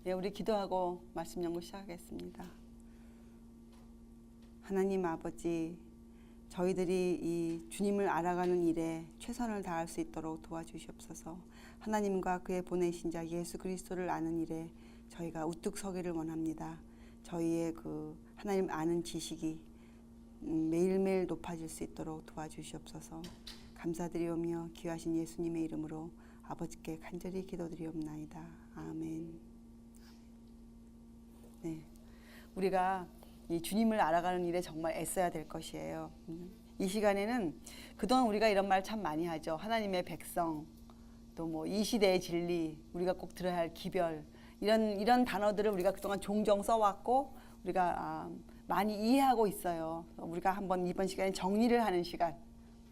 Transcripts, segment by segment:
네, 우리 기도하고 말씀 연구 시작하겠습니다. 하나님 아버지, 저희들이 이 주님을 알아가는 일에 최선을 다할 수 있도록 도와주시옵소서. 하나님과 그의 보내신 자 예수 그리스도를 아는 일에 저희가 우뚝 서기를 원합니다. 저희의 그 하나님 아는 지식이 매일매일 높아질 수 있도록 도와주시옵소서. 감사드리오며 귀하신 예수님의 이름으로 아버지께 간절히 기도드리옵나이다. 아멘. 네, 우리가 이 주님을 알아가는 일에 정말 애써야 될 것이에요. 이 시간에는 그동안 우리가 이런 말 참 많이 하죠. 하나님의 백성, 또 뭐 이 시대의 진리, 우리가 꼭 들어야 할 기별, 이런 단어들을 우리가 그동안 종종 써왔고 우리가 많이 이해하고 있어요. 우리가 한번 이번 시간에 정리를 하는 시간,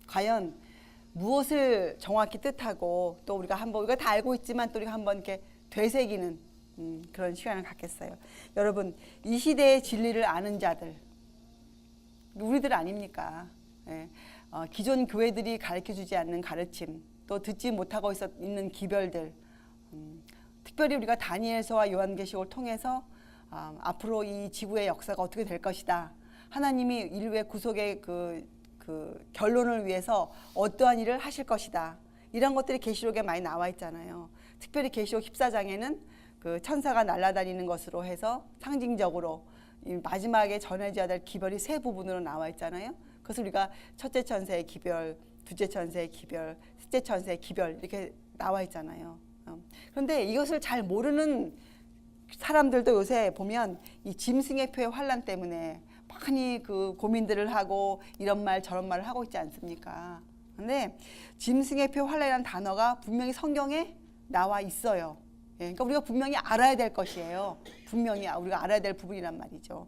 과연 무엇을 정확히 뜻하고 또 우리가 다 알고 있지만 또 우리가 한번 이렇게 되새기는 그런 시간을 갖겠어요. 여러분, 이 시대의 진리를 아는 자들, 우리들 아닙니까? 예. 기존 교회들이 가르쳐주지 않는 가르침, 또 듣지 못하고 있는 기별들, 특별히 우리가 다니엘서와 요한계시록을 통해서 앞으로 이 지구의 역사가 어떻게 될 것이다, 하나님이 인류의 구속의 그 결론을 위해서 어떠한 일을 하실 것이다, 이런 것들이 계시록에 많이 나와 있잖아요. 특별히 계시록 14장에는 그 천사가 날아다니는 것으로 해서 상징적으로 이 마지막에 전해져야 될 기별이 세 부분으로 나와 있잖아요. 그래서 우리가 첫째 천사의 기별, 둘째 천사의 기별, 셋째 천사의 기별 이렇게 나와 있잖아요. 그런데 이것을 잘 모르는 사람들도 요새 보면 이 짐승의 표의 환란 때문에 많이 그 고민들을 하고 이런 말 저런 말을 하고 있지 않습니까? 근데 짐승의 표 환란이라는 단어가 분명히 성경에 나와 있어요. 그러니까 우리가 분명히 알아야 될 것이에요. 분명히 우리가 알아야 될 부분이란 말이죠.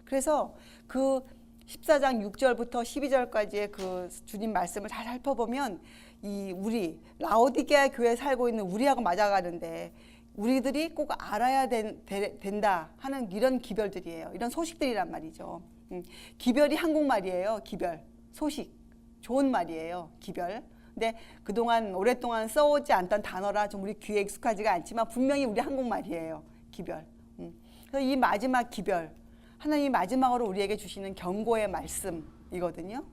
그래서 그 14장 6절부터 12절까지의 그 주님 말씀을 잘 살펴보면 우리 라오디게아 교회에 살고 있는 우리하고 맞아가는데 우리들이 꼭 알아야 된다 하는 이런 기별들이에요. 이런 소식들이란 말이죠. 기별이 한국말이에요. 기별, 소식, 좋은 말이에요. 기별. 근데 그동안 오랫동안 써오지 않던 단어라 좀 우리 귀에 익숙하지가 않지만 분명히 우리 한국말이에요. 기별. 그래서 이 마지막 기별, 하나님이 마지막으로 우리에게 주시는 경고의 말씀이거든요.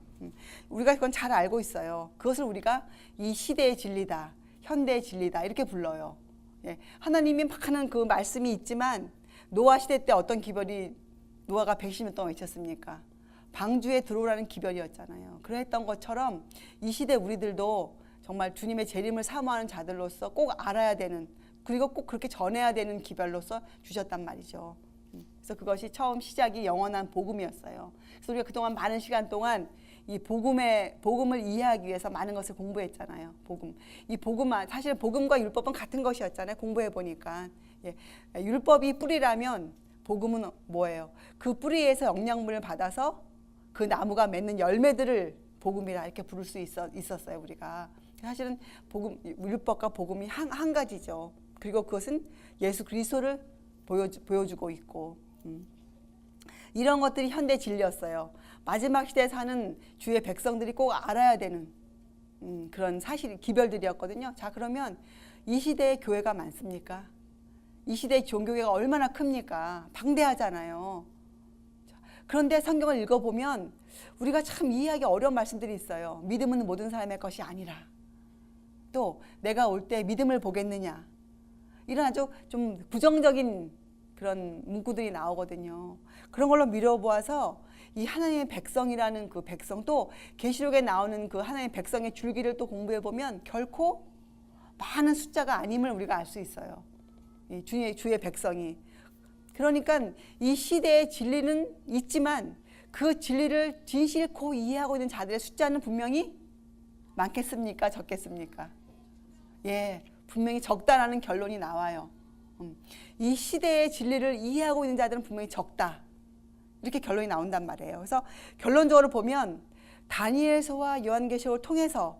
우리가 그건 잘 알고 있어요. 그것을 우리가 이 시대의 진리다, 현대의 진리다 이렇게 불러요. 하나님이 막 하는 그 말씀이 있지만 노아 시대 때 어떤 기별이 노아가 110년 동안 외쳤습니까? 방주에 들어오라는 기별이었잖아요. 그랬던 것처럼 이 시대 우리들도 정말 주님의 재림을 사모하는 자들로서 꼭 알아야 되는, 그리고 꼭 그렇게 전해야 되는 기별로서 주셨단 말이죠. 그래서 그것이 처음 시작이 영원한 복음이었어요. 그래서 우리가 그동안 많은 시간 동안 이 복음을 이해하기 위해서 많은 것을 공부했잖아요. 복음. 이 복음은 사실 복음과 율법은 같은 것이었잖아요. 공부해 보니까. 율법이 뿌리라면 복음은 뭐예요? 그 뿌리에서 영양분을 받아서 그 나무가 맺는 열매들을 복음이라 이렇게 부를 수 있었어요. 우리가 사실은 율법과 복음이 한 가지죠. 그리고 그것은 예수 그리스도를 보여주고 있고, 이런 것들이 현대 진리였어요. 마지막 시대에 사는 주의 백성들이 꼭 알아야 되는 그런 사실 기별들이었거든요. 자, 그러면 이 시대에 교회가 많습니까? 이 시대의 종교계가 얼마나 큽니까? 방대하잖아요. 그런데 성경을 읽어보면 우리가 참 이해하기 어려운 말씀들이 있어요. 믿음은 모든 사람의 것이 아니라, 또 내가 올 때 믿음을 보겠느냐, 이런 아주 좀 부정적인 그런 문구들이 나오거든요. 그런 걸로 미뤄보아서 이 하나님의 백성이라는 그 백성, 또 계시록에 나오는 그 하나님의 백성의 줄기를 또 공부해보면 결코 많은 숫자가 아님을 우리가 알 수 있어요. 이 주의 백성이. 그러니까 이 시대의 진리는 있지만 그 진리를 진실코 이해하고 있는 자들의 숫자는 분명히 많겠습니까? 적겠습니까? 분명히 적다라는 결론이 나와요. 이 시대의 진리를 이해하고 있는 자들은 분명히 적다, 이렇게 결론이 나온단 말이에요. 그래서 결론적으로 보면 다니엘서와 요한계시록을 통해서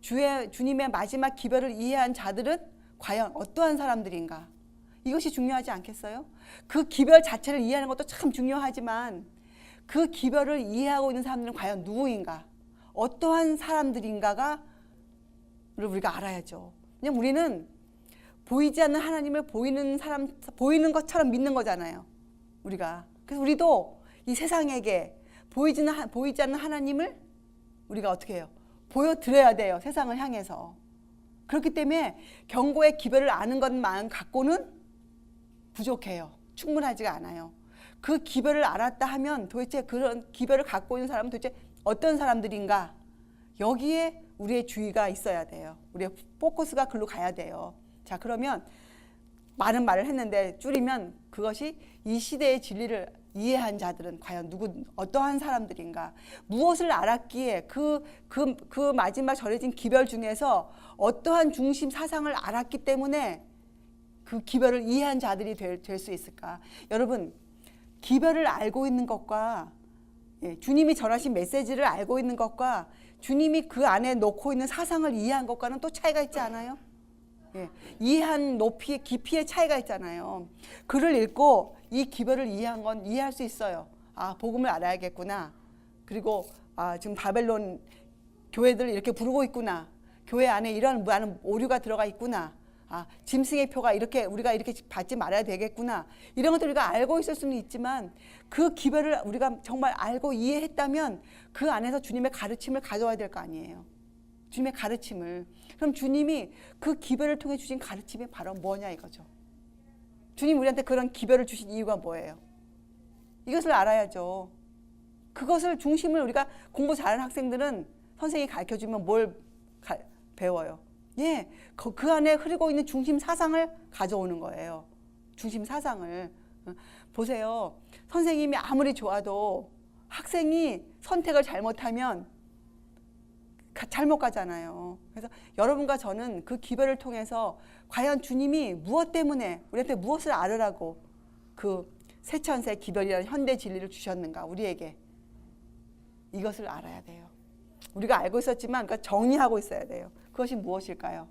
주님의 마지막 기별을 이해한 자들은 과연 어떠한 사람들인가, 이것이 중요하지 않겠어요? 그 기별 자체를 이해하는 것도 참 중요하지만 그 기별을 이해하고 있는 사람들은 과연 누구인가, 어떠한 사람들인가를 우리가 알아야죠. 왜냐면 우리는 보이지 않는 하나님을 보이는 것처럼 믿는 거잖아요. 우리가. 그래서 우리도 이 세상에게 보이지 않는 하나님을 우리가 어떻게 해요? 보여드려야 돼요. 세상을 향해서. 그렇기 때문에 경고의 기별을 아는 것만 갖고는 부족해요. 충분하지가 않아요. 그 기별을 알았다 하면 도대체 그런 기별을 갖고 있는 사람은 도대체 어떤 사람들인가? 여기에 우리의 주의가 있어야 돼요. 우리의 포커스가 글로 가야 돼요. 자, 그러면 많은 말을 했는데 줄이면 그것이 이 시대의 진리를 이해한 자들은 과연 어떠한 사람들인가? 무엇을 알았기에 그 마지막 전해진 기별 중에서 어떠한 중심 사상을 알았기 때문에 그 기별을 이해한 자들이 될 수 있을까? 여러분, 기별을 알고 있는 것과 주님이 전하신 메시지를 알고 있는 것과 주님이 그 안에 놓고 있는 사상을 이해한 것과는 또 차이가 있지 않아요? 이해한 높이, 깊이의 차이가 있잖아요. 글을 읽고 이 기별을 이해한 건 이해할 수 있어요. 아, 복음을 알아야겠구나. 그리고 지금 바벨론 교회들 이렇게 부르고 있구나. 교회 안에 이런 많은 오류가 들어가 있구나. 짐승의 표가 우리가 이렇게 받지 말아야 되겠구나. 이런 것들 우리가 알고 있을 수는 있지만 그 기별을 우리가 정말 알고 이해했다면 그 안에서 주님의 가르침을 가져와야 될 거 아니에요. 주님의 가르침을. 그럼 주님이 그 기별을 통해 주신 가르침이 바로 뭐냐 이거죠. 주님 우리한테 그런 기별을 주신 이유가 뭐예요? 이것을 알아야죠. 그것을 중심을 우리가 공부 잘하는 학생들은 선생님이 가르쳐주면 뭘 배워요? 그 안에 흐르고 있는 중심 사상을 가져오는 거예요. 중심 사상을. 보세요. 선생님이 아무리 좋아도 학생이 선택을 잘못하면 잘못 가잖아요. 그래서 여러분과 저는 그 기별을 통해서 과연 주님이 무엇 때문에 우리한테 무엇을 알으라고 그 세천세 기별이라는 현대 진리를 주셨는가 우리에게 이것을 알아야 돼요. 우리가 알고 있었지만 그러니까 정리하고 있어야 돼요. 그것이 무엇일까요?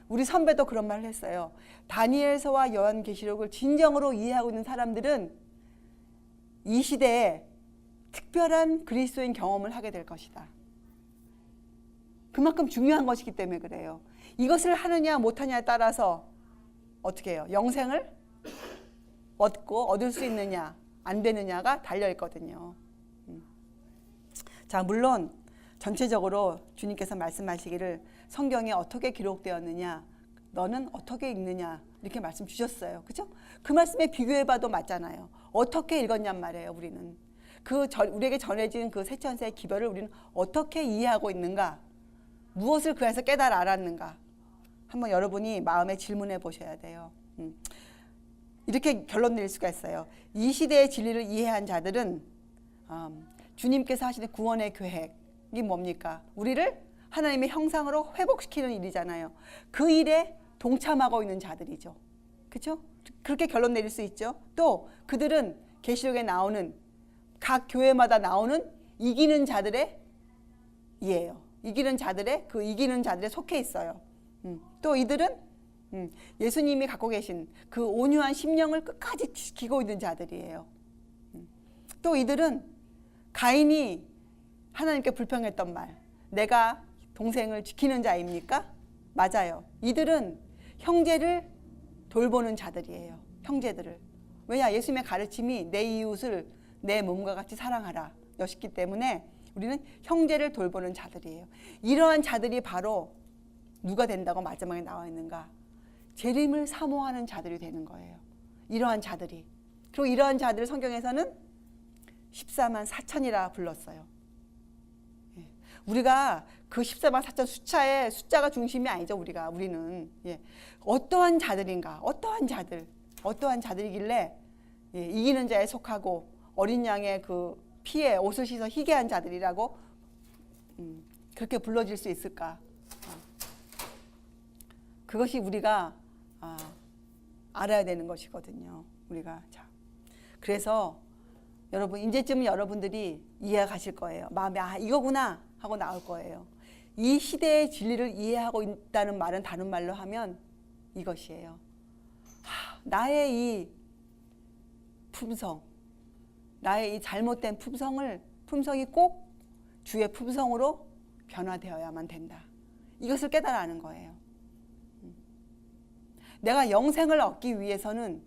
우리 선배도 그런 말을 했어요. 다니엘서와 요한계시록을 진정으로 이해하고 있는 사람들은 이 시대에 특별한 그리스도인 경험을 하게 될 것이다. 그만큼 중요한 것이기 때문에 그래요. 이것을 하느냐 못하냐에 따라서 어떻게 해요? 영생을 얻을 수 있느냐 안 되느냐가 달려있거든요. 자, 물론 전체적으로 주님께서 말씀하시기를 성경에 어떻게 기록되었느냐 너는 어떻게 읽느냐 이렇게 말씀 주셨어요. 그죠? 그 말씀에 비교해봐도 맞잖아요. 어떻게 읽었냔 말이에요. 우리는 우리에게 전해진 그 세천세의 기별을 우리는 어떻게 이해하고 있는가, 무엇을 그 안에서 깨달아 알았는가 한번 여러분이 마음에 질문해 보셔야 돼요. 이렇게 결론 낼 수가 있어요. 이 시대의 진리를 이해한 자들은 주님께서 하시는 구원의 계획이 뭡니까? 우리를 하나님의 형상으로 회복시키는 일이잖아요. 그 일에 동참하고 있는 자들이죠. 그렇죠? 그렇게 결론 내릴 수 있죠. 또 그들은 계시록에 나오는 각 교회마다 나오는 이기는 자들의 이에요. 이기는 자들에 속해 있어요. 또 이들은 예수님이 갖고 계신 그 온유한 심령을 끝까지 지키고 있는 자들이에요. 또 이들은 가인이 하나님께 불평했던 말, 내가 동생을 지키는 자입니까? 맞아요. 이들은 형제를 돌보는 자들이에요. 형제들을. 왜냐? 예수님의 가르침이 내 이웃을 내 몸과 같이 사랑하라 였기 때문에 우리는 형제를 돌보는 자들이에요. 이러한 자들이 바로 누가 된다고 마지막에 나와 있는가? 재림을 사모하는 자들이 되는 거예요. 이러한 자들이. 그리고 이러한 자들을 성경에서는 14만 4천이라 불렀어요. 우리가 그 14만 4천 숫자가 중심이 아니죠. 우리는 어떠한 자들인가, 어떠한 자들이길래 이기는 자에 속하고 어린 양의 그 피에 옷을 씻어 희게한 자들이라고 그렇게 불러질 수 있을까? 그것이 우리가 알아야 되는 것이거든요. 우리가 그래서 여러분 이제쯤 여러분들이 이해가 가실 거예요. 마음에 이거구나 하고 나올 거예요. 이 시대의 진리를 이해하고 있다는 말은 다른 말로 하면 이것이에요. 나의 이 품성, 나의 이 잘못된 품성이 꼭 주의 품성으로 변화되어야만 된다. 이것을 깨달아 아는 거예요. 내가 영생을 얻기 위해서는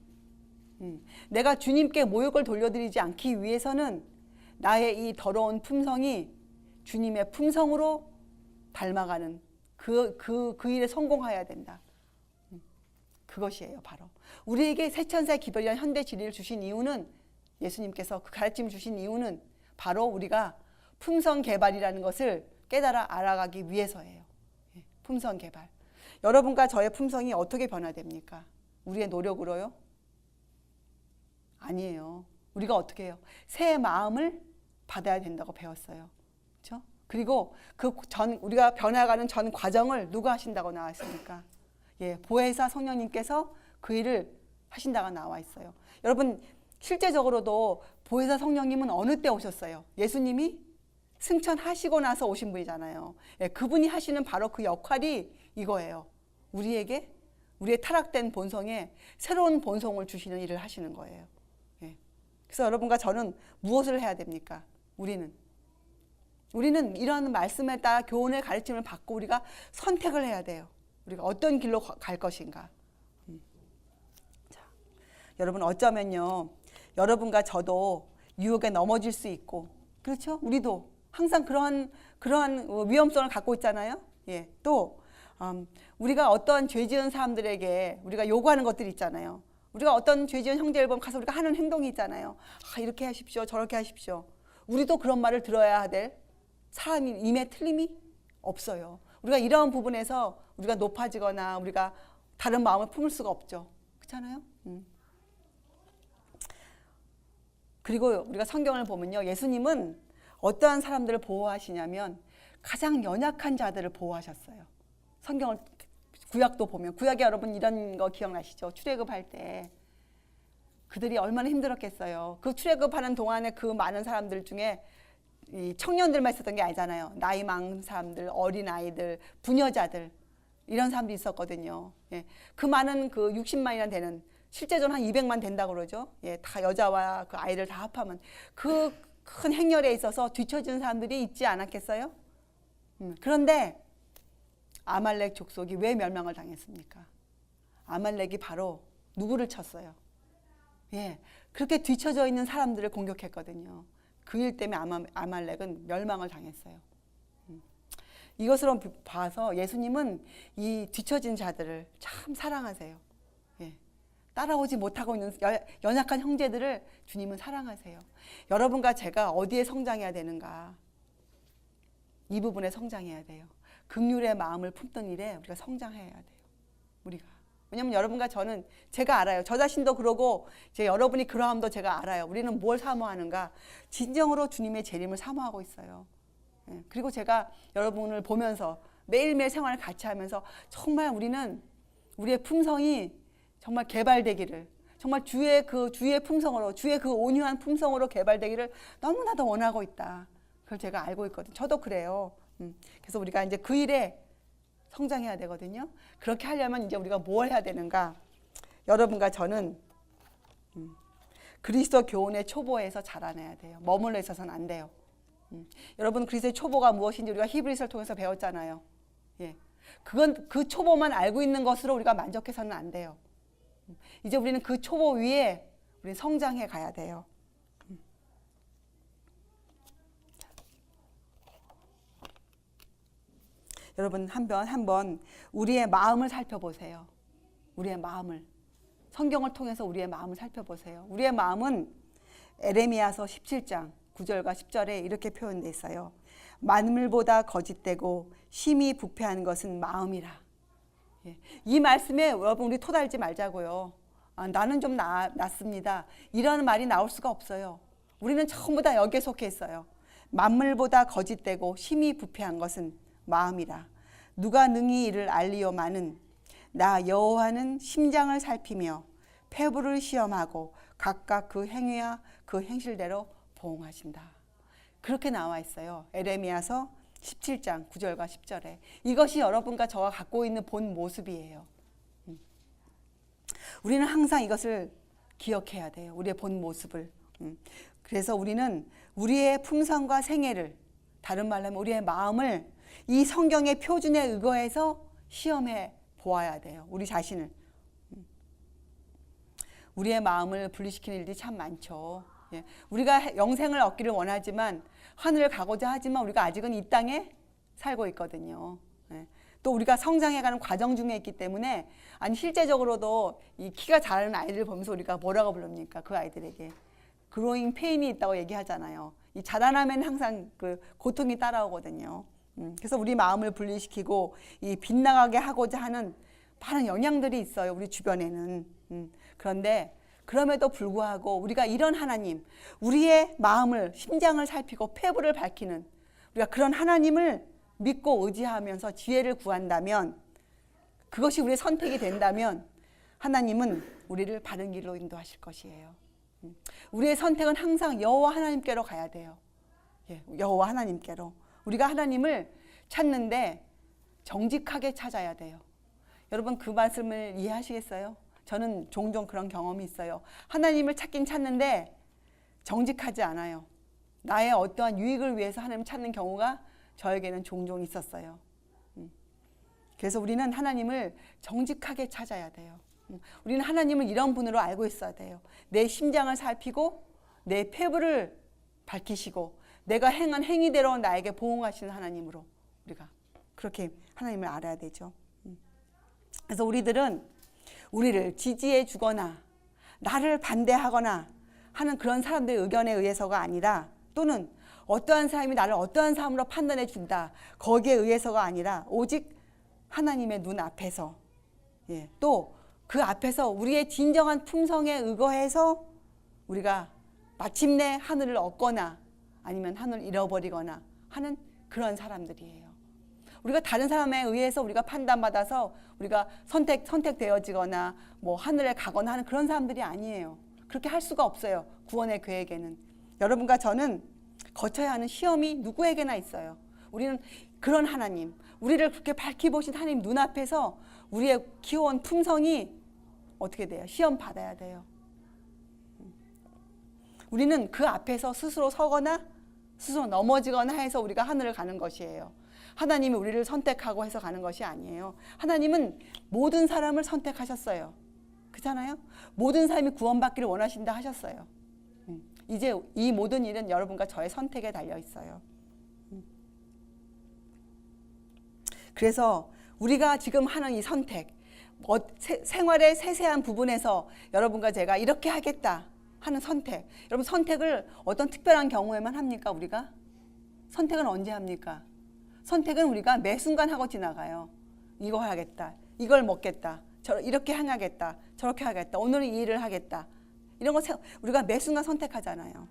내가 주님께 모욕을 돌려드리지 않기 위해서는 나의 이 더러운 품성이 주님의 품성으로 닮아가는 그 일에 성공해야 된다. 그것이에요. 바로 우리에게 세천세 기별이란 현대 진리를 주신 이유는, 예수님께서 그 가르침을 주신 이유는 바로 우리가 품성 개발이라는 것을 깨달아 알아가기 위해서예요. 품성 개발. 여러분과 저의 품성이 어떻게 변화됩니까? 우리의 노력으로요? 아니에요. 우리가 어떻게 해요? 새 마음을 받아야 된다고 배웠어요. 그렇죠? 그리고 우리가 변화가는 전 과정을 누가 하신다고 나와 있습니까? 보혜사 성령님께서 그 일을 하신다고 나와 있어요. 여러분, 실제적으로도 보혜사 성령님은 어느 때 오셨어요? 예수님이 승천하시고 나서 오신 분이잖아요. 그분이 하시는 바로 그 역할이 이거예요. 우리에게 우리의 타락된 본성에 새로운 본성을 주시는 일을 하시는 거예요. 그래서 여러분과 저는 무엇을 해야 됩니까? 우리는 이런 말씀에 따라 교훈의 가르침을 받고 우리가 선택을 해야 돼요. 우리가 어떤 길로 갈 것인가. 자, 여러분, 어쩌면요, 여러분과 저도 유혹에 넘어질 수 있고, 그렇죠? 우리도 항상 그러한 위험성을 갖고 있잖아요. 또 우리가 어떤 죄 지은 사람들에게 우리가 요구하는 것들이 있잖아요. 우리가 어떤 죄 지은 형제를 보면 가서 우리가 하는 행동이 있잖아요. 이렇게 하십시오, 저렇게 하십시오. 우리도 그런 말을 들어야 될 사람임에 틀림이 없어요. 우리가 이러한 부분에서 우리가 높아지거나 우리가 다른 마음을 품을 수가 없죠. 그렇잖아요? 그리고 우리가 성경을 보면요, 예수님은 어떠한 사람들을 보호하시냐면 가장 연약한 자들을 보호하셨어요. 성경을, 구약도 보면, 구약에 여러분 이런 거 기억나시죠? 출애굽할 때 그들이 얼마나 힘들었겠어요. 그 출애굽하는 동안에 그 많은 사람들 중에 이 청년들만 있었던 게 아니잖아요. 나이 많은 사람들, 어린 아이들, 부녀자들, 이런 사람들이 있었거든요. 그 많은 그 60만이나 되는, 실제로는 한 200만 된다고 그러죠. 다 여자와 그 아이들 다 합하면 그 큰 행렬에 있어서 뒤처진 사람들이 있지 않았겠어요? 그런데 아말렉 족속이 왜 멸망을 당했습니까? 아말렉이 바로 누구를 쳤어요? 그렇게 뒤처져 있는 사람들을 공격했거든요. 그 일 때문에 아말렉은 멸망을 당했어요. 이것으로 봐서 예수님은 이 뒤처진 자들을 참 사랑하세요. 따라오지 못하고 있는 연약한 형제들을 주님은 사랑하세요. 여러분과 제가 어디에 성장해야 되는가? 이 부분에 성장해야 돼요. 긍휼의 마음을 품던 일에 우리가 성장해야 돼요. 우리가. 왜냐하면 여러분과 저는 제가 알아요. 저 자신도 그러고 이제 여러분이 그러함도 제가 알아요. 우리는 뭘 사모하는가? 진정으로 주님의 재림을 사모하고 있어요. 그리고 제가 여러분을 보면서 매일매일 생활을 같이 하면서 정말 우리는 우리의 품성이 정말 개발되기를, 정말 주의 품성으로, 주의 그 온유한 품성으로 개발되기를 너무나도 원하고 있다. 그걸 제가 알고 있거든요. 저도 그래요. 그래서 우리가 이제 그 일에 성장해야 되거든요. 그렇게 하려면 이제 우리가 뭘 해야 되는가? 여러분과 저는 그리스도 교훈의 초보에서 자라나야 돼요. 머물러 있어서는 안 돼요. 여러분, 그리스도의 초보가 무엇인지 우리가 히브리서를 통해서 배웠잖아요. 그건 그 초보만 알고 있는 것으로 우리가 만족해서는 안 돼요. 이제 우리는 그 초보 위에 우리는 성장해 가야 돼요. 여러분, 한번 우리의 마음을 살펴보세요. 우리의 마음을. 성경을 통해서 우리의 마음을 살펴보세요. 우리의 마음은 에레미야서 17장 9절과 10절에 이렇게 표현되어 있어요. 만물보다 거짓되고 심히 부패한 것은 마음이라. 이 말씀에 여러분, 우리 토달지 말자고요. 나는 좀 낫습니다. 이런 말이 나올 수가 없어요. 우리는 전부 다 여기에 속해 있어요. 만물보다 거짓되고 심히 부패한 것은 마음이라. 누가 능히 이를 알리오마는 나 여호와는 심장을 살피며 폐부를 시험하고 각각 그 행위와 그 행실대로 보응하신다. 그렇게 나와 있어요. 에레미야서 17장 9절과 10절에. 이것이 여러분과 저와 갖고 있는 본 모습이에요. 우리는 항상 이것을 기억해야 돼요. 우리의 본 모습을. 그래서 우리는 우리의 품성과 생애를, 다른 말로 하면 우리의 마음을 이 성경의 표준에 의거해서 시험해 보아야 돼요. 우리 자신을. 우리의 마음을 분리시키는 일들이 참 많죠. 예. 우리가 영생을 얻기를 원하지만 하늘을 가고자 하지만 우리가 아직은 이 땅에 살고 있거든요. 예. 또 우리가 성장해가는 과정 중에 있기 때문에 아니 실제적으로도 이 키가 자라는 아이들을 보면서 우리가 뭐라고 부릅니까? 그 아이들에게 그로잉 페인이 있다고 얘기하잖아요. 이 자라나면 항상 그 고통이 따라오거든요. 그래서 우리 마음을 분리시키고 이 빗나가게 하고자 하는 많은 영향들이 있어요. 우리 주변에는. 그런데 그럼에도 불구하고 우리가 이런 하나님, 우리의 마음을, 심장을 살피고 폐부를 밝히는 우리가 그런 하나님을 믿고 의지하면서 지혜를 구한다면, 그것이 우리의 선택이 된다면 하나님은 우리를 바른 길로 인도하실 것이에요. 우리의 선택은 항상 여호와 하나님께로 가야 돼요. 예, 여호와 하나님께로. 우리가 하나님을 찾는데 정직하게 찾아야 돼요. 여러분 그 말씀을 이해하시겠어요? 저는 종종 그런 경험이 있어요. 하나님을 찾긴 찾는데 정직하지 않아요. 나의 어떠한 유익을 위해서 하나님을 찾는 경우가 저에게는 종종 있었어요. 그래서 우리는 하나님을 정직하게 찾아야 돼요. 우리는 하나님을 이런 분으로 알고 있어야 돼요. 내 심장을 살피고 내 폐부를 밝히시고 내가 행한 행위대로 나에게 보응하시는 하나님으로 우리가 그렇게 하나님을 알아야 되죠. 그래서 우리들은 우리를 지지해 주거나 나를 반대하거나 하는 그런 사람들의 의견에 의해서가 아니라, 또는 어떠한 사람이 나를 어떠한 사람으로 판단해 준다 거기에 의해서가 아니라 오직 하나님의 눈 앞에서, 예, 또 그 앞에서 우리의 진정한 품성에 의거해서 우리가 마침내 하늘을 얻거나 아니면 하늘을 잃어버리거나 하는 그런 사람들이에요. 우리가 다른 사람에 의해서 우리가 판단받아서 우리가 선택되어지거나 뭐 하늘에 가거나 하는 그런 사람들이 아니에요. 그렇게 할 수가 없어요. 구원의 계획에는. 여러분과 저는 거쳐야 하는 시험이 누구에게나 있어요. 우리는 그런 하나님, 우리를 그렇게 밝히 보신 하나님 눈앞에서 우리의 키워온 품성이 어떻게 돼요? 시험 받아야 돼요. 우리는 그 앞에서 스스로 서거나 스스로 넘어지거나 해서 우리가 하늘을 가는 것이에요. 하나님이 우리를 선택하고 해서 가는 것이 아니에요. 하나님은 모든 사람을 선택하셨어요. 그렇잖아요? 모든 사람이 구원받기를 원하신다 하셨어요. 이제 이 모든 일은 여러분과 저의 선택에 달려 있어요. 그래서 우리가 지금 하는 이 선택, 생활의 세세한 부분에서 여러분과 제가 이렇게 하겠다 하는 선택, 여러분 선택을 어떤 특별한 경우에만 합니까? 우리가? 선택은 언제 합니까? 선택은 우리가 매 순간 하고 지나가요. 이거 하겠다, 이걸 먹겠다, 이렇게 행하겠다, 저렇게 하겠다, 오늘은 이 일을 하겠다, 이런 거 우리가 매 순간 선택하잖아요.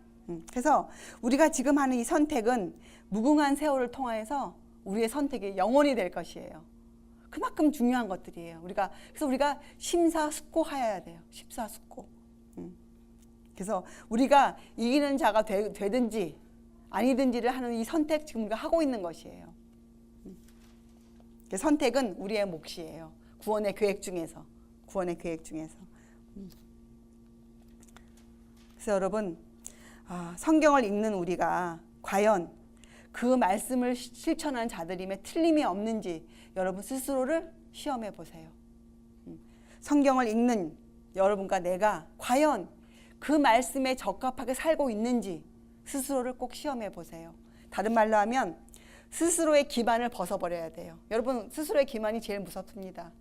그래서 우리가 지금 하는 이 선택은 무궁한 세월을 통해서 우리의 선택이 영원히 될 것이에요. 그만큼 중요한 것들이에요. 그래서 우리가 심사숙고하여야 돼요. 심사숙고. 그래서 우리가 이기는 자가 되든지 아니든지를 하는 이 선택 지금 우리가 하고 있는 것이에요. 선택은 우리의 몫이에요. 구원의 계획 중에서. 그래서 여러분, 성경을 읽는 우리가 과연 그 말씀을 실천한 자들임에 틀림이 없는지 여러분 스스로를 시험해 보세요. 성경을 읽는 여러분과 내가 과연 그 말씀에 적합하게 살고 있는지 스스로를 꼭 시험해 보세요. 다른 말로 하면 스스로의 기만을 벗어버려야 돼요. 여러분 스스로의 기만이 제일 무섭습니다.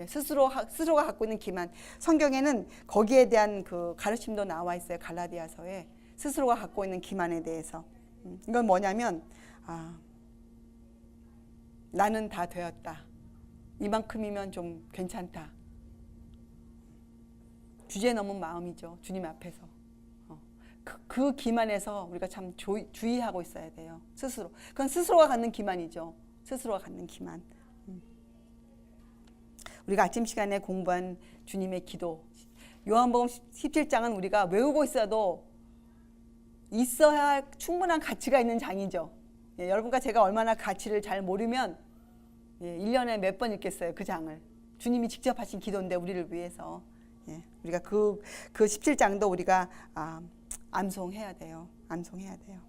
스스로가 갖고 있는 기만, 성경에는 거기에 대한 그 가르침도 나와 있어요. 갈라디아서에 스스로가 갖고 있는 기만에 대해서. 이건 뭐냐면 나는 다 되었다, 이만큼이면 좀 괜찮다, 주제 넘은 마음이죠. 주님 앞에서 그 기만에서 우리가 참 주의하고 있어야 돼요. 스스로. 그건 스스로가 갖는 기만이죠. 스스로가 갖는 기만. 우리가 아침 시간에 공부한 주님의 기도, 요한복음 17장은 우리가 외우고 있어도 있어야 할 충분한 가치가 있는 장이죠. 예, 여러분과 제가 얼마나 가치를 잘 모르면 1년에 몇 번 읽겠어요. 그 장을. 주님이 직접 하신 기도인데 우리를 위해서. 예, 우리가 그 17장도 우리가 암송해야 돼요. 암송해야 돼요.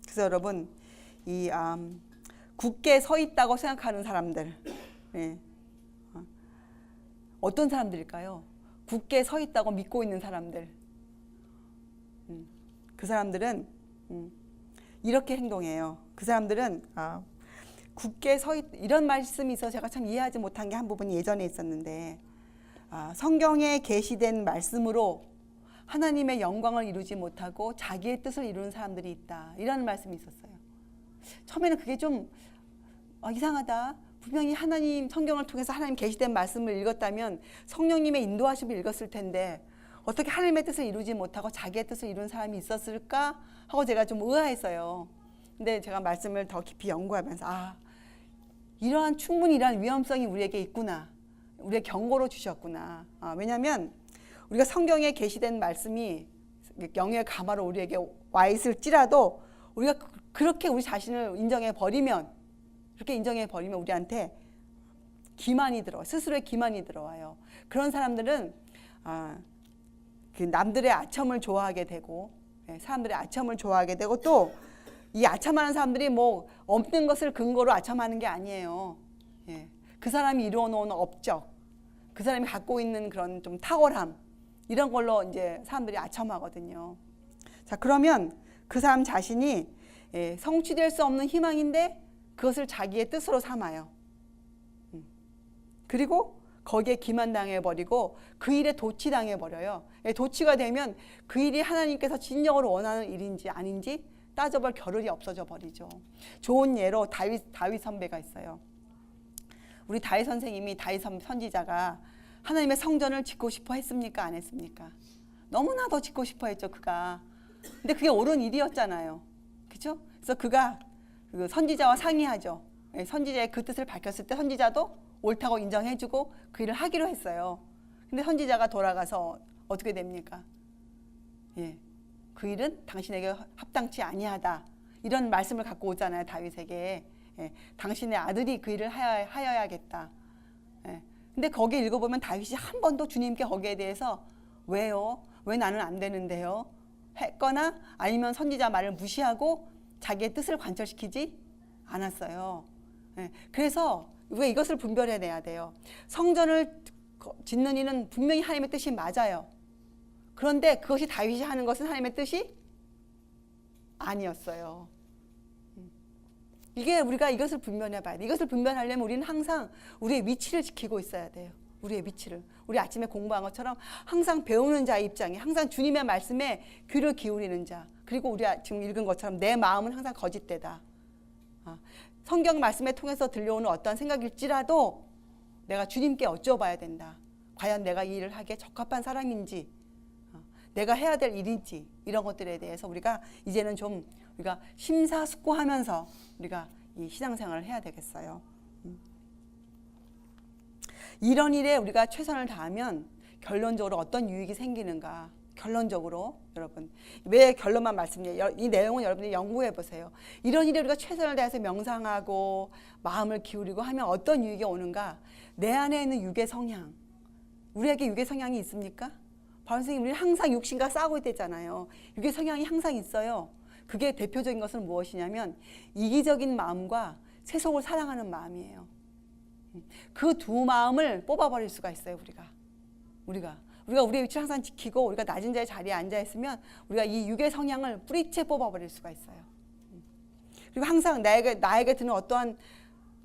그래서 여러분, 이 굳게 서 있다고 생각하는 사람들, 예, 어떤 사람들일까요? 굳게 서 있다고 믿고 있는 사람들. 그 사람들은 이렇게 행동해요. 그 사람들은 굳게 이런 말씀이 있어서 제가 참 이해하지 못한 게 한 부분이 예전에 있었는데, 성경에 게시된 말씀으로 하나님의 영광을 이루지 못하고 자기의 뜻을 이루는 사람들이 있다. 이런 말씀이 있었어요. 처음에는 그게 좀 이상하다. 분명히 하나님 성경을 통해서 하나님 계시된 말씀을 읽었다면 성령님의 인도하심을 읽었을 텐데 어떻게 하나님의 뜻을 이루지 못하고 자기의 뜻을 이루는 사람이 있었을까 하고 제가 좀 의아했어요. 근데 제가 말씀을 더 깊이 연구하면서 충분히 이러한 위험성이 우리에게 있구나. 우리의 경고로 주셨구나. 왜냐하면 우리가 성경에 게시된 말씀이 영의 가마로 우리에게 와 있을지라도 우리가 그렇게 우리 자신을 인정해 버리면 우리한테 기만이 스스로의 기만이 들어와요. 그런 사람들은 그 남들의 아첨을 좋아하게 되고, 사람들의 아첨을 좋아하게 되고, 또 이 아첨하는 사람들이 뭐 없는 것을 근거로 아첨하는 게 아니에요. 그 사람이 이루어놓은 업적, 그 사람이 갖고 있는 그런 좀 탁월함, 이런 걸로 이제 사람들이 아첨하거든요. 자, 그러면 그 사람 자신이 성취될 수 없는 희망인데 그것을 자기의 뜻으로 삼아요. 그리고 거기에 기만당해버리고 그 일에 도취당해버려요. 도취가 되면 그 일이 하나님께서 진정으로 원하는 일인지 아닌지 따져볼 겨를이 없어져 버리죠. 좋은 예로 다윗 선배가 있어요. 우리 다윗 선생님이 다윗 선지자가 하나님의 성전을 짓고 싶어 했습니까? 안 했습니까? 너무나도 짓고 싶어 했죠, 그가. 근데 그게 옳은 일이었잖아요. 그렇죠? 그래서 그가 그 선지자와 상의하죠. 선지자의 그 뜻을 밝혔을 때 선지자도 옳다고 인정해주고 그 일을 하기로 했어요. 근데 선지자가 돌아가서 어떻게 됩니까? 그 일은 당신에게 합당치 아니하다. 이런 말씀을 갖고 오잖아요, 다윗에게. 당신의 아들이 그 일을 하여야겠다. 근데 거기에 읽어보면 다윗이 한 번도 주님께 거기에 대해서 왜요? 왜 나는 안 되는데요? 했거나 아니면 선지자 말을 무시하고 자기의 뜻을 관철시키지 않았어요. 그래서 우리가 이것을 분별해내야 돼요. 성전을 짓는 일은 분명히 하나님의 뜻이 맞아요. 그런데 그것이 다윗이 하는 것은 하나님의 뜻이 아니었어요. 이게 우리가 이것을 분별해 봐야 돼. 이것을 분별하려면 우리는 항상 우리의 위치를 지키고 있어야 돼요. 우리의 위치를. 우리 아침에 공부한 것처럼 항상 배우는 자의 입장에, 항상 주님의 말씀에 귀를 기울이는 자. 그리고 우리가 지금 읽은 것처럼 내 마음은 항상 거짓되다. 성경 말씀에 통해서 들려오는 어떠한 생각일지라도 내가 주님께 여쭤봐야 된다. 과연 내가 이 일을 하기에 적합한 사람인지, 내가 해야 될 일인지, 이런 것들에 대해서 우리가 이제는 좀 우리가 심사숙고하면서 우리가 이 신앙생활을 해야 되겠어요. 이런 일에 우리가 최선을 다하면 결론적으로 어떤 유익이 생기는가? 결론적으로 여러분, 왜 결론만 말씀드려요? 이 내용은 여러분이 연구해 보세요. 이런 일에 우리가 최선을 다해서 명상하고 마음을 기울이고 하면 어떤 유익이 오는가? 내 안에 있는 육의 성향, 우리에게 육의 성향이 있습니까? 바울 선생님, 우리는 항상 육신과 싸우고 있대잖아요. 육의 성향이 항상 있어요. 그게 대표적인 것은 무엇이냐면 이기적인 마음과 세속을 사랑하는 마음이에요. 그 두 마음을 뽑아버릴 수가 있어요. 우리가 우리의 위치를 항상 지키고 우리가 낮은 자의 자리에 앉아 있으면 우리가 이 육의 성향을 뿌리채 뽑아버릴 수가 있어요. 그리고 항상 나에게 드는 어떠한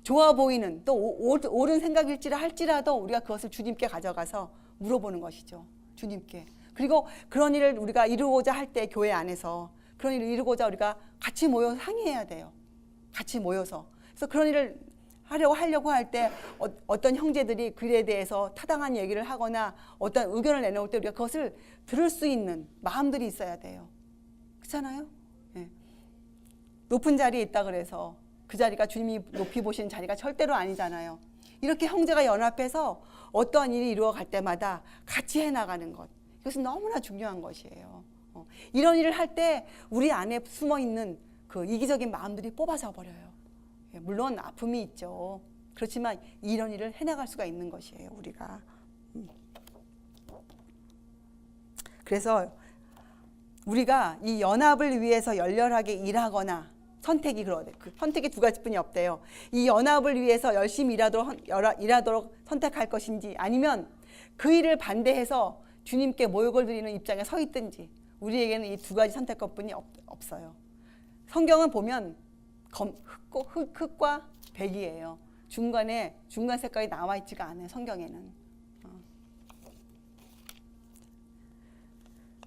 좋아 보이는 또 옳은 생각일지라 할지라도 우리가 그것을 주님께 가져가서 물어보는 것이죠. 주님께. 그리고 그런 일을 우리가 이루고자 할 때 교회 안에서 그런 일을 이루고자 우리가 같이 모여서 상의해야 돼요. 같이 모여서. 그래서 그런 일을 하려고 할 때 어떤 형제들이 그에 대해서 타당한 얘기를 하거나 어떤 의견을 내놓을 때 우리가 그것을 들을 수 있는 마음들이 있어야 돼요. 그렇잖아요? 높은 자리에 있다 그래서 그 자리가 주님이 높이 보시는 자리가 절대로 아니잖아요. 이렇게 형제가 연합해서 어떠한 일이 이루어갈 때마다 같이 해나가는 것, 이것은 너무나 중요한 것이에요. 이런 일을 할 때 우리 안에 숨어있는 그 이기적인 마음들이 뽑아져 버려요. 물론 아픔이 있죠. 그렇지만 이런 일을 해나갈 수가 있는 것이에요, 우리가. 그래서 우리가 이 연합을 위해서 열렬하게 일하거나 선택이 두 가지뿐이 없대요. 이 연합을 위해서 열심히 일하도록 선택할 것인지, 아니면 그 일을 반대해서 주님께 모욕을 드리는 입장에 서 있든지 우리에게는 이 두 가지 선택권뿐이 없어요. 성경은 보면 흑과 백이에요. 중간 색깔이 나와 있지가 않아요. 성경에는.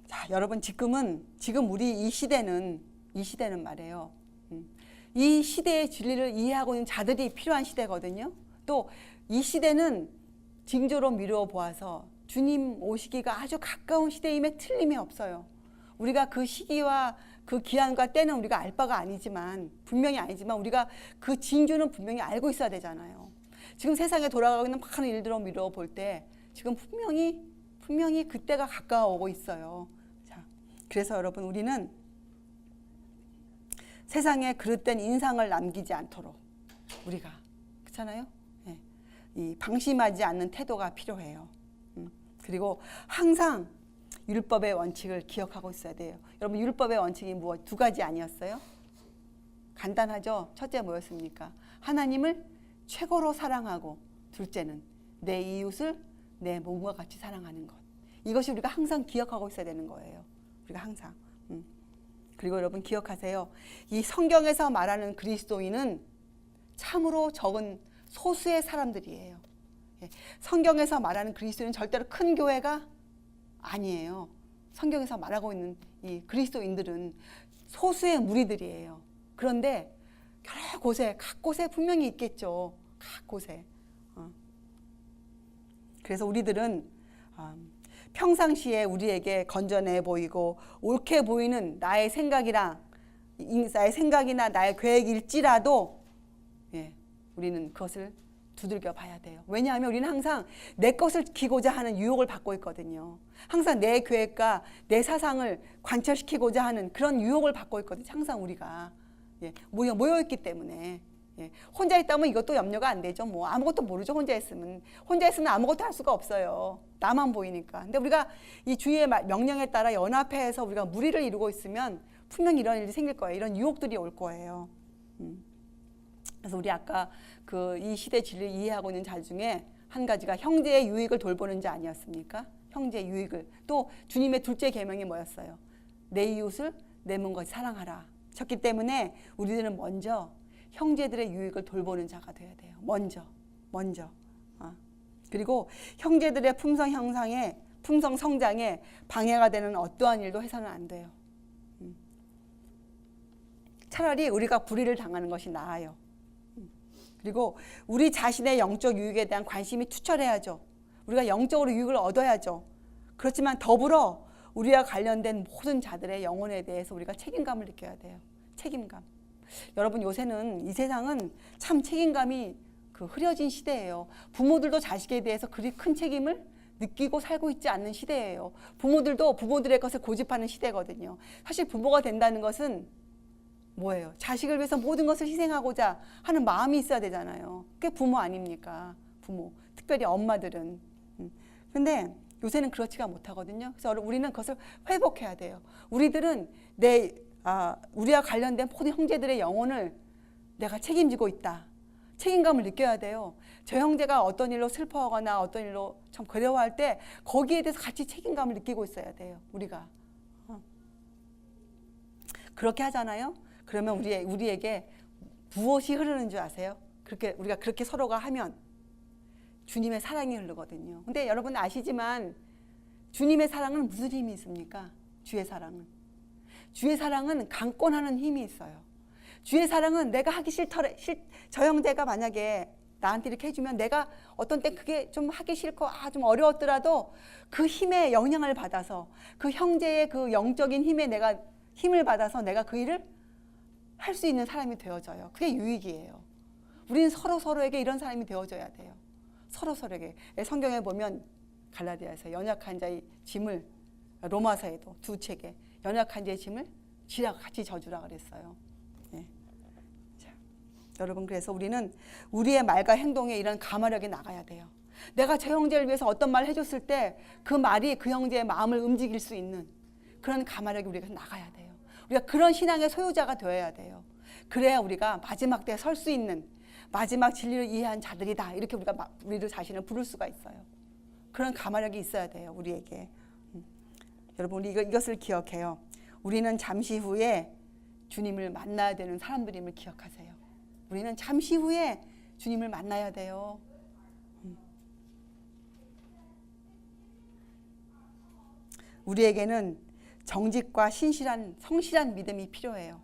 자, 여러분 지금 우리 이 시대는 말이에요. 이 시대의 진리를 이해하고 있는 자들이 필요한 시대거든요. 또 이 시대는 징조로 미루어 보아서 주님 오시기가 아주 가까운 시대임에 틀림이 없어요. 우리가 그 시기와 그 기한과 때는 우리가 알 바가 분명히 아니지만 우리가 그 징조는 분명히 알고 있어야 되잖아요. 지금 세상에 돌아가고 있는 많은 일들을 미루어 볼 때 지금 분명히 그때가 가까워오고 있어요. 자, 그래서 여러분 우리는 세상에 그릇된 인상을 남기지 않도록 우리가 그렇잖아요. 네. 이 방심하지 않는 태도가 필요해요. 그리고 항상 율법의 원칙을 기억하고 있어야 돼요. 여러분 율법의 원칙이 두 가지 아니었어요? 간단하죠. 첫째 뭐였습니까? 하나님을 최고로 사랑하고 둘째는 내 이웃을 내 몸과 같이 사랑하는 것. 이것이 우리가 항상 기억하고 있어야 되는 거예요. 우리가 항상. 그리고 여러분 기억하세요. 이 성경에서 말하는 그리스도인은 참으로 적은 소수의 사람들이에요. 성경에서 말하는 그리스도인은 절대로 큰 교회가 아니에요. 성경에서 말하고 있는 이 그리스도인들은 소수의 무리들이에요. 그런데 여러 곳에 각 곳에 분명히 있겠죠. 각 곳에. 그래서 우리들은 평상시에 우리에게 건전해 보이고 옳게 보이는 나의 생각이나 나의 계획일지라도 우리는 그것을 두들겨 봐야 돼요. 왜냐하면 우리는 항상 내 것을 지키고자 하는 유혹을 받고 있거든요. 항상 내 계획과 내 사상을 관철시키고자 하는 그런 유혹을 받고 있거든요. 항상 우리가 모여있기 때문에. 혼자 있다면 이것도 염려가 안 되죠. 아무것도 모르죠. 혼자 있으면 아무것도 할 수가 없어요. 나만 보이니까. 근데 우리가 이 주의 명령에 따라 연합해서 우리가 무리를 이루고 있으면 분명히 이런 일이 생길 거예요. 이런 유혹들이 올 거예요. 그래서 우리 아까 이 시대 진리를 이해하고 있는 자 중에 한 가지가 형제의 유익을 돌보는 자 아니었습니까? 형제의 유익을. 또 주님의 둘째 계명이 뭐였어요? 내 이웃을 내 몸과 같이 사랑하라. 쳤기 때문에 우리들은 먼저 형제들의 유익을 돌보는 자가 되어야 돼요. 먼저. 그리고 형제들의 품성 성장에 방해가 되는 어떠한 일도 해서는 안 돼요. 차라리 우리가 불의를 당하는 것이 나아요. 그리고 우리 자신의 영적 유익에 대한 관심이 투철해야죠. 우리가 영적으로 유익을 얻어야죠. 그렇지만 더불어 우리와 관련된 모든 자들의 영혼에 대해서 우리가 책임감을 느껴야 돼요. 책임감. 여러분 요새는 이 세상은 참 책임감이 흐려진 시대예요. 부모들도 자식에 대해서 그리 큰 책임을 느끼고 살고 있지 않는 시대예요. 부모들도 부모들의 것을 고집하는 시대거든요. 사실 부모가 된다는 것은 뭐예요? 자식을 위해서 모든 것을 희생하고자 하는 마음이 있어야 되잖아요. 그게 부모 아닙니까? 부모. 특별히 엄마들은. 근데 요새는 그렇지가 못하거든요. 그래서 우리는 그것을 회복해야 돼요. 우리들은 우리와 관련된 모든 형제들의 영혼을 내가 책임지고 있다. 책임감을 느껴야 돼요. 저 형제가 어떤 일로 슬퍼하거나 어떤 일로 참 괴로워할 때 거기에 대해서 같이 책임감을 느끼고 있어야 돼요. 우리가. 그렇게 하잖아요. 그러면 우리에게 무엇이 흐르는 줄 아세요? 우리가 그렇게 서로가 하면 주님의 사랑이 흐르거든요. 근데 여러분 아시지만 주님의 사랑은 무슨 힘이 있습니까? 주의 사랑은 강권하는 힘이 있어요. 주의 사랑은 내가 하기 저 형제가 만약에 나한테 이렇게 해주면 내가 어떤 때 그게 좀 하기 싫고 좀 어려웠더라도 그 힘에 영향을 받아서 그 형제의 그 영적인 힘에 내가 힘을 받아서 내가 그 일을 할 수 있는 사람이 되어져요. 그게 유익이에요. 우리는 서로에게 이런 사람이 되어져야 돼요. 서로에게. 성경에 보면 갈라디아에서 연약한 자의 짐을, 로마서에도 두 책에 연약한 자의 짐을 지라 같이 져주라 그랬어요. 자, 여러분 그래서 우리는 우리의 말과 행동에 이런 가마력이 나가야 돼요. 내가 저 형제를 위해서 어떤 말을 해줬을 때 그 말이 그 형제의 마음을 움직일 수 있는 그런 가마력이 우리가 나가야 돼요. 우리가 그런 신앙의 소유자가 되어야 돼요. 그래야 우리가 마지막 때에 설 수 있는 마지막 진리를 이해한 자들이다. 이렇게 우리를 자신을 부를 수가 있어요. 그런 가마력이 있어야 돼요, 우리에게. 여러분, 우리 이것을 기억해요. 우리는 잠시 후에 주님을 만나야 되는 사람들임을 기억하세요. 우리는 잠시 후에 주님을 만나야 돼요. 우리에게는 정직과 신실한 성실한 믿음이 필요해요.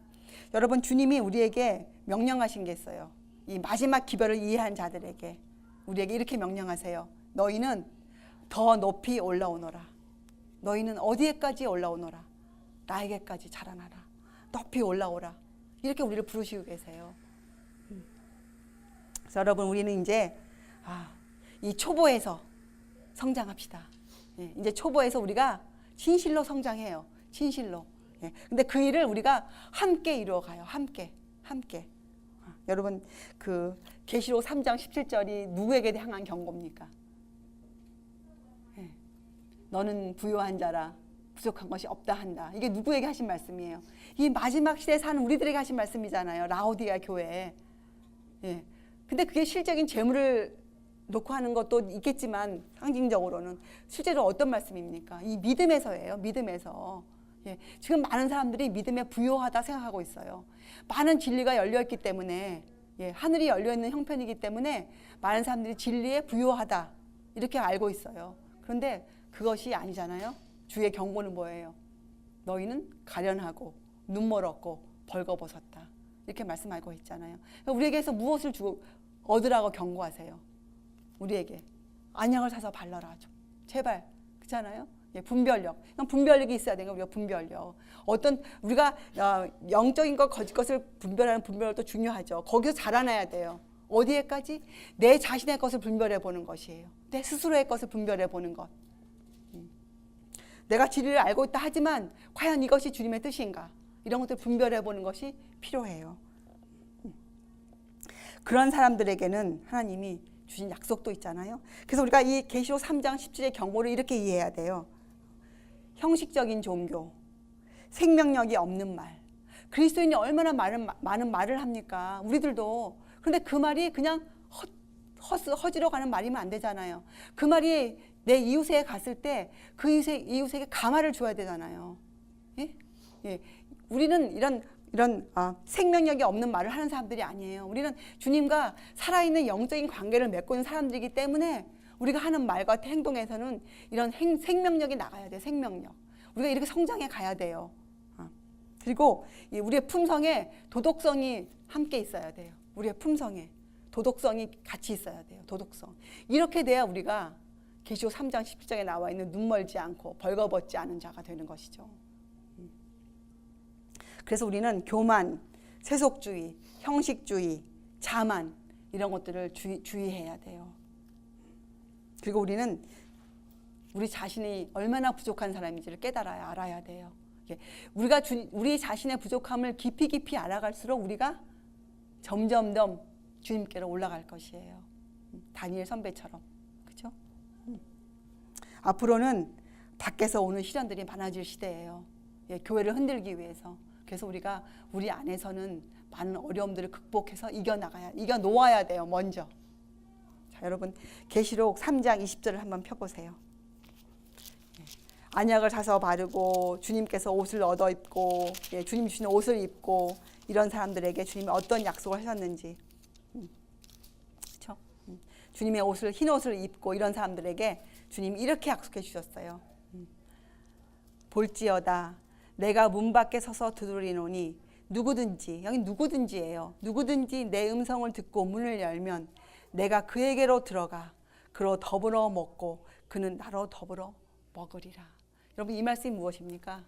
여러분, 주님이 우리에게 명령하신 게 있어요. 이 마지막 기별을 이해한 자들에게 우리에게 이렇게 명령하세요. 너희는 더 높이 올라오너라. 너희는 어디에까지 올라오너라. 나에게까지 자라나라. 높이 올라오라. 이렇게 우리를 부르시고 계세요. 그래서 여러분, 우리는 이제 이 초보에서 성장합시다. 예, 이제 초보에서 우리가 진실로 성장해요. 진실로. 예, 근데 그 일을 우리가 함께 이루어가요. 함께. 여러분, 그 계시록 3장 17절이 누구에게 향한 경고입니까? 예, 너는 부요한 자라 부족한 것이 없다 한다. 이게 누구에게 하신 말씀이에요? 이 마지막 시대에 사는 우리들에게 하신 말씀이잖아요. 라오디아 교회. 예. 근데 그게 실적인 재물을 놓고 하는 것도 있겠지만 상징적으로는 실제로 어떤 말씀입니까? 이 믿음에서예요. 믿음에서. 예. 지금 많은 사람들이 믿음에 부요하다 생각하고 있어요. 많은 진리가 열려있기 때문에, 예. 하늘이 열려있는 형편이기 때문에 많은 사람들이 진리에 부요하다 이렇게 알고 있어요. 그런데 그것이 아니잖아요. 주의 경고는 뭐예요? 너희는 가련하고 눈멀었고 벌거벗었다. 이렇게 말씀하고 있잖아요. 우리에게서 무엇을 주고 얻으라고 경고하세요? 우리에게 안약을 사서 발라라. 좀. 제발. 그렇잖아요? 예, 분별력. 분별력이 있어야 되는 거예요. 우리가 분별력. 어떤 우리가 영적인 것, 거짓 것을 분별하는 분별력도 중요하죠. 거기서 자라나야 돼요. 어디에까지? 내 자신의 것을 분별해 보는 것이에요. 내 스스로의 것을 분별해 보는 것. 내가 진리를 알고 있다 하지만 과연 이것이 주님의 뜻인가? 이런 것들을 분별해 보는 것이 필요해요. 그런 사람들에게는 하나님이 주신 약속도 있잖아요. 그래서 우리가 이 계시록 3장 17의 경고를 이렇게 이해해야 돼요. 형식적인 종교, 생명력이 없는 말. 그리스도인이 얼마나 많은 말을 합니까? 우리들도. 그런데 그 말이 그냥 허지로 가는 말이면 안 되잖아요. 그 말이 내 이웃에 갔을 때 그 이웃에게 감화를 줘야 되잖아요. 예? 예. 우리는 이런 생명력이 없는 말을 하는 사람들이 아니에요. 우리는 주님과 살아있는 영적인 관계를 맺고 있는 사람들이기 때문에 우리가 하는 말과 행동에서는 이런 생명력이 나가야 돼요. 생명력. 우리가 이렇게 성장해 가야 돼요. 그리고 우리의 품성에 도덕성이 함께 있어야 돼요. 우리의 품성에 도덕성이 같이 있어야 돼요. 도덕성. 이렇게 돼야 우리가 계시록 3장 17장에 나와 있는 눈멀지 않고 벌거벗지 않은 자가 되는 것이죠. 그래서 우리는 교만, 세속주의, 형식주의, 자만 이런 것들을 주의해야 돼요. 그리고 우리는 우리 자신이 얼마나 부족한 사람인지를 알아야 돼요. 우리가 우리 자신의 부족함을 깊이 알아갈수록 우리가 점점 더 주님께로 올라갈 것이에요. 다니엘 선배처럼. 그렇죠? 앞으로는 밖에서 오는 시련들이 많아질 시대예요. 교회를 흔들기 위해서. 그래서 우리가 우리 안에서는 많은 어려움들을 극복해서 이겨놓아야 돼요. 먼저. 자, 여러분 계시록 3장 20절을 한번 펴보세요. 안약을 사서 바르고 주님께서 옷을 얻어 입고 주님 주시는 옷을 입고 이런 사람들에게 주님이 어떤 약속을 하셨는지. 그렇죠? 주님의 옷을 흰 옷을 입고 이런 사람들에게 주님이 이렇게 약속해 주셨어요. 볼지어다 내가 문 밖에 서서 두드리노니 누구든지, 여기 누구든지예요. 누구든지 내 음성을 듣고 문을 열면 내가 그에게로 들어가 그로 더불어 먹고 그는 나로 더불어 먹으리라. 여러분 이 말씀이 무엇입니까?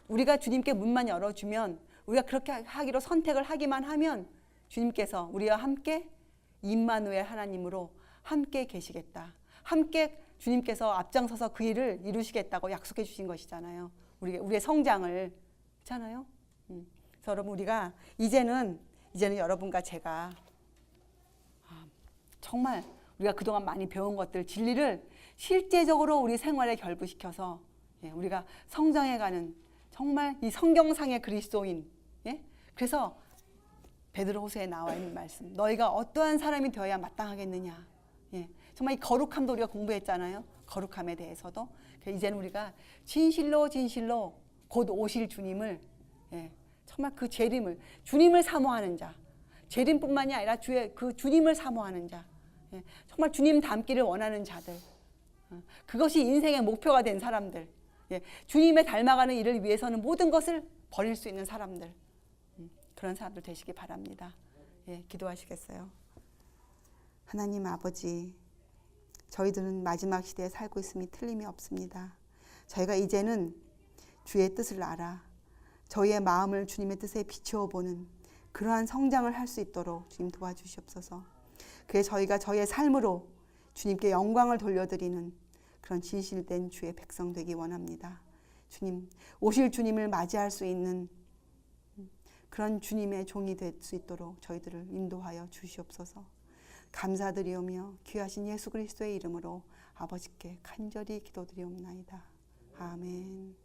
우리가 주님께 문만 열어주면 우리가 그렇게 하기로 선택을 하기만 하면 주님께서 우리와 함께 임마누엘 하나님으로 함께 계시겠다. 함께 주님께서 앞장서서 그 일을 이루시겠다고 약속해 주신 것이잖아요. 우리의 성장을. 그렇잖아요. 그래서 여러분 우리가 이제는 여러분과 제가 정말 우리가 그동안 많이 배운 것들 진리를 실제적으로 우리 생활에 결부시켜서 우리가 성장해가는 정말 이 성경상의 그리스도인. 그래서 베드로후서에 나와 있는 말씀, 너희가 어떠한 사람이 되어야 마땅하겠느냐. 예, 정말 이 거룩함도 우리가 공부했잖아요. 거룩함에 대해서도. 이제는 우리가 진실로 진실로 곧 오실 주님을, 예, 정말 그 재림을, 주님을 사모하는 자, 재림뿐만이 아니라 그 주님을 사모하는 자, 예, 정말 주님 닮기를 원하는 자들, 그것이 인생의 목표가 된 사람들, 예, 주님의 닮아가는 일을 위해서는 모든 것을 버릴 수 있는 사람들, 그런 사람들 되시기 바랍니다. 예, 기도하시겠어요? 하나님 아버지, 저희들은 마지막 시대에 살고 있음이 틀림이 없습니다. 저희가 이제는 주의 뜻을 알아 저희의 마음을 주님의 뜻에 비추어 보는 그러한 성장을 할 수 있도록 주님 도와주시옵소서. 그래 저희가 저희의 삶으로 주님께 영광을 돌려드리는 그런 진실된 주의 백성 되기 원합니다. 주님, 오실 주님을 맞이할 수 있는 그런 주님의 종이 될 수 있도록 저희들을 인도하여 주시옵소서. 감사드리오며 귀하신 예수 그리스도의 이름으로 아버지께 간절히 기도드리옵나이다. 아멘.